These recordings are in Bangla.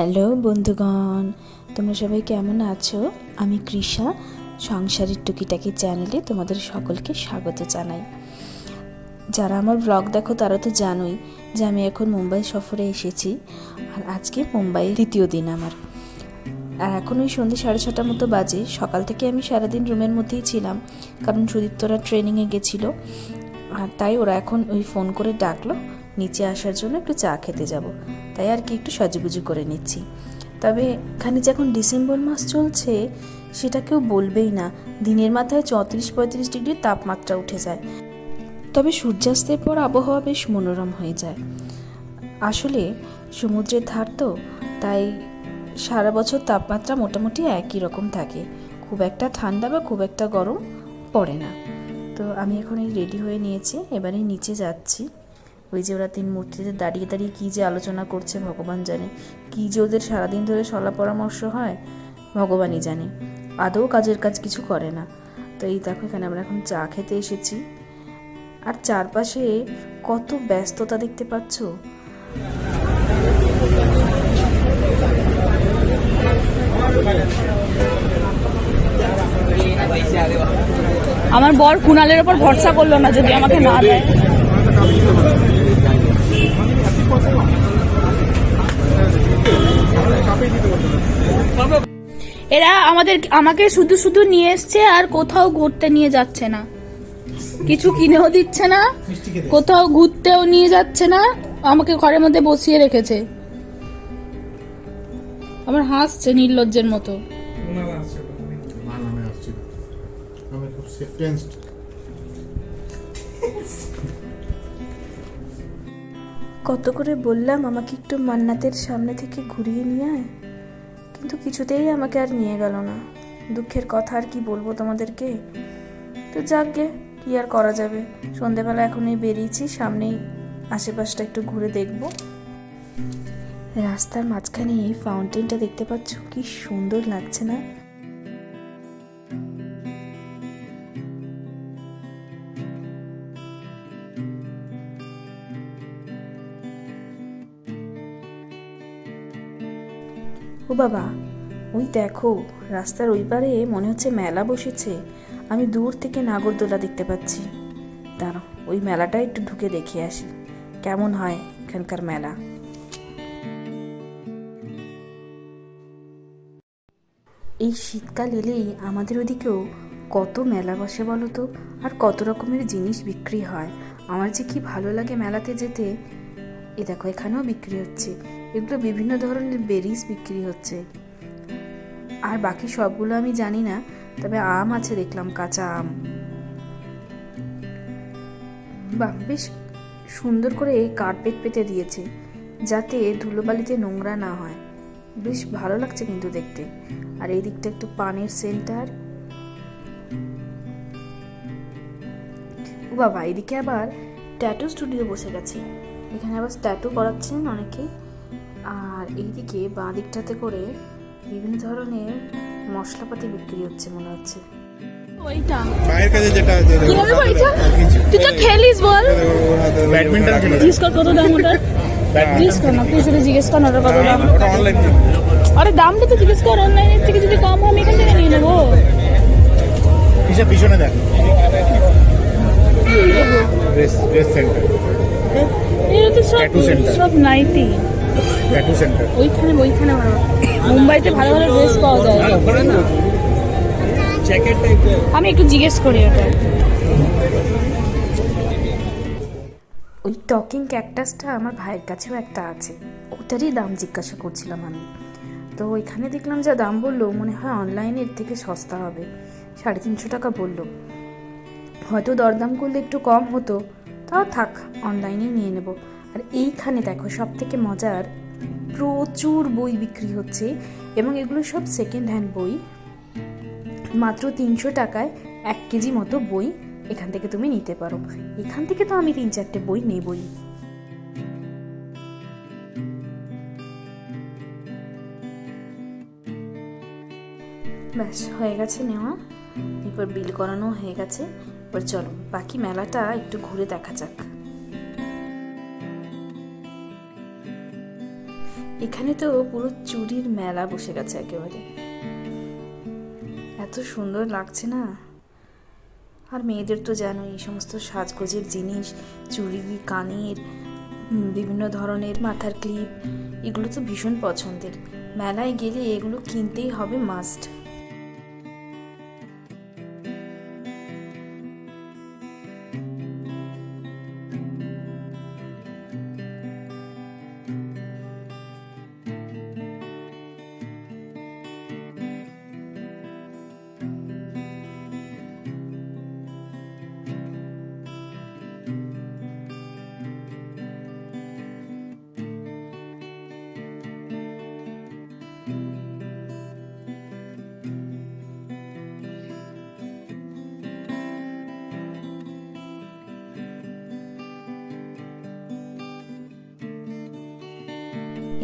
হ্যালো বন্ধুগণ, তোমরা সবাই কেমন আছো? আমি কৃষা সংসারের টুকিটাকি চ্যানেলে তোমাদের সকলকে স্বাগত জানাই। যারা আমার ব্লগ দেখো তারা তো জানোই যে আমি এখন মুম্বাই সফরে এসেছি, আর আজকে মুম্বাইয়ের দ্বিতীয় দিন আমার। আর এখন ওই সন্ধ্যে 6:30 মতো বাজে। সকাল থেকে আমি সারাদিন রুমের মধ্যেই ছিলাম, কারণ সুদীপ্তরা ট্রেনিংয়ে গেছিলো। আর তাই ওরা এখন ওই ফোন করে ডাকলো নিচে আসার জন্য, একটু চা খেতে যাব। তাই আর কি একটু সাজুগুজু করে নিচ্ছি। তবে এখানে যখন ডিসেম্বর মাস চলছে, সেটা কেউ বলবেই না, দিনের মাথায় 34-35 ডিগ্রি তাপমাত্রা উঠে যায়। তবে সূর্যাস্তের পর আবহাওয়া বেশ মনোরম হয়ে যায়। আসলে সমুদ্রের ধার তো, তাই সারা বছর তাপমাত্রা মোটামুটি একই রকম থাকে, খুব একটা ঠান্ডা বা খুব একটা গরম পড়ে না। তো আমি এখন এই রেডি হয়ে নিয়েছি, এবারে নিচে যাচ্ছি। ওই যে ওরা 3 মূর্তিতে দাঁড়িয়ে দাঁড়িয়ে কী যে আলোচনা করছে ভগবান জানে, কী যে ওদের সারাদিন ধরে সলা পরামর্শ হয় ভগবানই জানে। আদৌ কাজের কাজ কিছু করে না। তো এই দেখো, এখানে আমরা এখন চা খেতে এসেছি, আর চারপাশে কত ব্যস্ততা দেখতে পাচ্ছ। আমার বর কুণালের ওপর ভরসা করলো না, যদি আমাকে না দেয়। এরা আমাকে শুধু শুধু নিয়ে এসছে, আর কোথাও ঘুরতে নিয়ে যাচ্ছে না, কিছু কিনেও দিচ্ছে না, কোথাও ঘুরতেও নিয়ে যাচ্ছে না, আমাকে ঘরের মধ্যে বসিয়ে রেখেছে। আমার হাসছে নির্লজ্জের মতো। কত করে বললাম আমাকে একটু মান্নাতের সামনে থেকে ঘুরিয়ে নিয়ে আয়, কিন্তু কিছুতেই আমাকে আর নিয়ে গেল না। দুঃখের কথা আর কি বলবো তোমাদেরকে। তো যাকগে, কি আর করা যাবে। সন্ধেবেলা এখনই বেরিয়েছি, সামনেই আশেপাশটা একটু ঘুরে দেখব। রাস্তার মাঝখানে এই ফাউন্টেনটা দেখতে পাচ্ছ, কি সুন্দর লাগছে না? ও বাবা, ওই দেখো রাস্তার ওই পারে মনে হচ্ছে মেলা বসেছে। আমি দূর থেকে নাগরদোলা দেখতে পাচ্ছি। দাঁড়াও, ওই মেলাটা একটু ঢুকে দেখে আসি কেমন হয় এখানকার মেলা। এই শীতকাল এলেই আমাদের ওদিকেও কত মেলা বসে বলো তো, আর কত রকমের জিনিস বিক্রি হয়। আমার যে কি ভালো লাগে মেলাতে যেতে। এ দেখো, এখানেও বিক্রি হচ্ছে, এগুলো বিভিন্ন ধরনের বেরিজ বিক্রি হচ্ছে। আর বাকি সবগুলো আমি জানি না, তবে আম আছে দেখলাম, কাঁচা আম। বাহ, বেশ সুন্দর করে কার্পেট পেতে দিয়েছে, যাতে ধুলোবালিতে নোংরা না হয়। বেশ ভালো লাগছে কিন্তু দেখতে। আর এই দিকটা একটু পানের সেন্টার। ও বাবা, এদিকে আবার ট্যাটু স্টুডিও বসে গেছে, এখানে আবার ট্যাটু করাচ্ছেন অনেকে। আর এইদিকে বাঁ দিকটাতে করে বিভিন্ন ধরনের মশলাপাতি বিক্রি হচ্ছে মনে হচ্ছে। ওইটা মায়ের কাছে যেটা কিনে দেবো এটা? তুই তো খেলিস, বল। ব্যাডমিন্টন খেলে জিজ্ঞেস কর কত দাম ওটা। জিজ্ঞেস কর না, তুই শুধু জিজ্ঞেস কর না ওটা কত দাম। ওটা অনলাইন। আরে দামটা তো জিজ্ঞেস কর, অনলাইনের থেকে যদি কম হয় আমি এখান থেকে নিয়ে নেবো। হিসাব পিছনে দেখ, ড্রেস সেন্টার, এটা তো সব Tattoo center. সব নাইটি। Tattoo centre. ওইখানে ভালো মুম্বাইতে ভালো ভালো ড্রেস পাওয়া যায়। জ্যাকেট টাইপের। আমি একটু জিজ্ঞেস করি ওটা। ওই টকিং ক্যাকটাসটা আমার ভাইয়ের কাছেও একটা আছে, ওটারই দাম জিজ্ঞাসা করছিলাম আমি। তো ওইখানে দেখলাম যা দাম বললো, মনে হয় অনলাইনে এর থেকে সস্তা হবে। 350 টাকা বললো। হয়তো দরদাম করলে একটু কম হতো, তাও থাক, অনলাইনেই নিয়ে নেব। আর এইখানে দেখো, সব থেকে মজার, প্রচুর বই বিক্রি হচ্ছে, এবং এগুলো সব সেকেন্ড হ্যান্ড বই। মাত্র 300 টাকায় 1 কেজি মতো বই এখান থেকে তুমি নিতে পারো। এখান থেকে তো আমি 3-4টে বই নেবই। ব্যাস হয়ে গেছে নেওয়া, এরপর বিল করানো হয়ে গেছে। এবার চলো বাকি মেলাটা একটু ঘুরে দেখা যাক। এখানে তো পুরো চুড়ির মেলা বসে গেছে একেবারে, এত সুন্দর লাগছে না। আর মেয়েদের তো জানো এই সমস্ত সাজগোজের জিনিস, চুড়ি, কানের, বিভিন্ন ধরনের মাথার ক্লিপ, এগুলো তো ভীষণ পছন্দের। মেলায় গেলে এগুলো কিনতেই হবে, মাস্ট।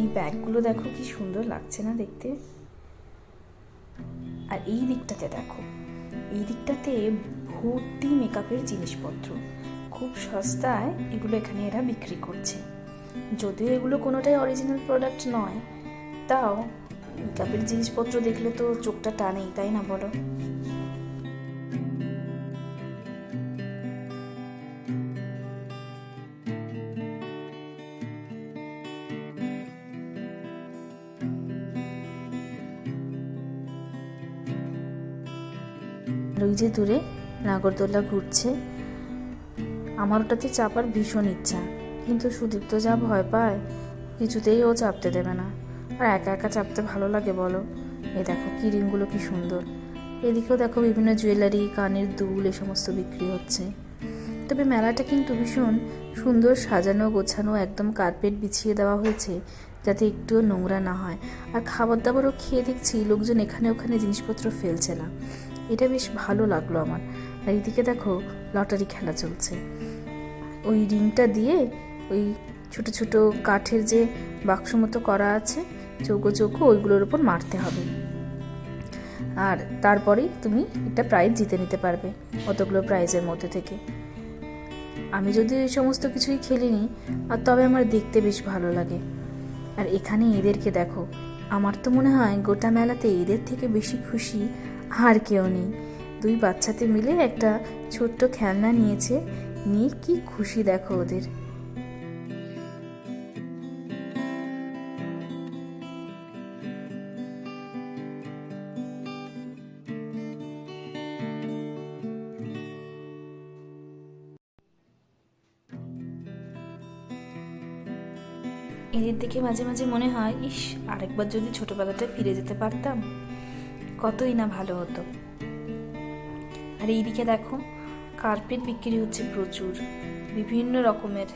এই ব্যাগগুলো দেখো কি সুন্দর লাগছে না দেখতে। আর এই দিকটাতে দেখো, এই দিকটাতে ভর্তি মেকআপের জিনিসপত্র, খুব সস্তায় এগুলো এখানে এরা বিক্রি করছে। যদিও এগুলো কোনোটাই অরিজিনাল প্রোডাক্ট নয়, তাও মেকআপের জিনিসপত্র দেখলে তো চোখটা টানেই, তাই না বলো? আর ওই যে দূরে নাগরদোলা ঘুরছে, আমার ওটাতে চাপার ভীষণ ইচ্ছা, কিন্তু সুদীপ্ত যা ভয় পায়, কিছুতেই ও চাপতে দেবে না। আর একা একা চাপতে ভালো লাগে বলো? এই দেখো কি রিংগুলো কি সুন্দর। এদিকেও দেখো বিভিন্ন জুয়েলারি, কানের দুল, এ সমস্ত বিক্রি হচ্ছে। তবে মেলাটা কিন্তু ভীষণ সুন্দর সাজানো গোছানো, একদম কার্পেট বিছিয়ে দেওয়া হয়েছে যাতে একটুও নোংরা না হয়। আর খাবার দাবারও খেয়ে দেখছি লোকজন এখানে ওখানে জিনিসপত্র ফেলছে না, এটা বেশ ভালো লাগলো আমার। আর এইদিকে দেখো লটারি খেলা চলছে, ওই রিংটা দিয়ে ওই ছোট ছোট কাঠের যে বাক্স মতো করা আছে চৌকো চৌকো, ওইগুলোর উপর মারতে হবে, আর তারপরেই তুমি একটা প্রাইজ জিতে নিতে পারবে অতগুলো প্রাইজের মধ্যে থেকে। আমি যদি এই সমস্ত কিছুই খেলিনি, আর তবে আমার দেখতে বেশ ভালো লাগে। আর এখানে এদেরকে দেখো, আমার তো মনে হয় গোটা মেলাতে এদের থেকে বেশি খুশি আর কেউ নেই। দুই বাচ্চাতে মিলে একটা ছোট্ট খেলনা নিয়েছে, নিয়ে কি খুশি দেখো ওদের। এদের দেখে মাঝে মাঝে মনে হয়, ইস, আরেকবার যদি ছোটবেলাটা ফিরে যেতে পারতাম, কতই না ভালো হতো। আর এইদিকে দেখো কার্পেট বিক্রি হচ্ছে প্রচুর, বিভিন্ন রকমের,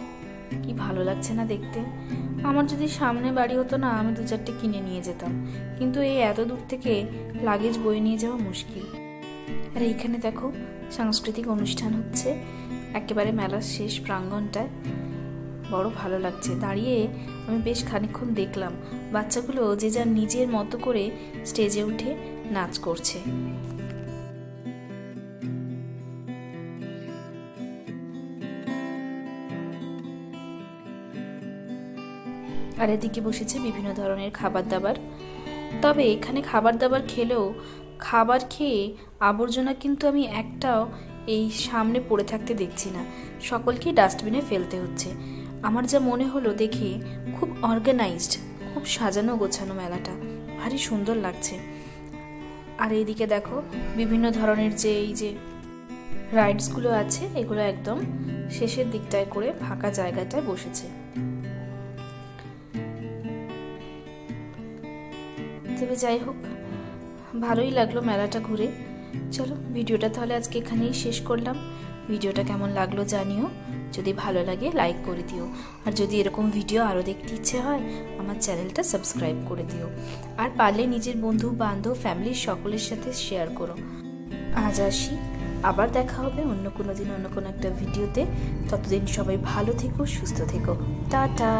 কি ভালো লাগছে না দেখতে। আমার যদি সামনে বাড়ি হতো না, আমি 2-4টে কিনে নিয়ে যেতাম, কিন্তু এই এত দূর থেকে লাগেজ বয়ে নিয়ে যাওয়া মুশকিল। আর এইখানে দেখো সাংস্কৃতিক অনুষ্ঠান হচ্ছে একেবারে মেলার শেষ প্রাঙ্গণটায়, বড় ভালো লাগছে। দাঁড়িয়ে আমি বেশ খানিকক্ষণ দেখলাম বাচ্চাগুলো যে যার নিজের মতো করে স্টেজে উঠে নাচ করছে। আর এদিকে বসেছে বিভিন্ন ধরনের খাবার দাবার। তবে এখানে খাবার দাবার খেলেও, খাবার খেয়ে আবর্জনা কিন্তু আমি একটাও এই সামনে পড়ে থাকতে দেখছি না, সকলকেই ডাস্টবিনে ফেলতে হচ্ছে। আমার যা মনে হলো দেখে, খুব অর্গানাইজড, খুব সাজানো গোছানো মেলাটা, ভারী সুন্দর লাগছে। আর এইদিকে দেখো বিভিন্ন ধরনের যে এই যে রাইডসগুলো আছে, এগুলো একদম শেষের দিকটায় করে ফাঁকা জায়গাটায় বসেছে। তবে যাই হোক, ভালোই লাগলো মেলাটা ঘুরে। চলো ভিডিওটা তাহলে আজকে এখানেই শেষ করলাম। ভিডিওটা কেমন লাগলো জানিও, যদি ভালো লাগে লাইক করে দিও, আর যদি এরকম ভিডিও আরও দেখতে ইচ্ছে হয় আমার চ্যানেলটা সাবস্ক্রাইব করে দিও, আর পারলে নিজের বন্ধু বান্ধব ফ্যামিলির সকলের সাথে শেয়ার করো। আজ আসি, আবার দেখা হবে অন্য কোনো দিন অন্য কোনো একটা ভিডিওতে। ততদিন সবাই ভালো থেকো, সুস্থ থেকো, টাটা।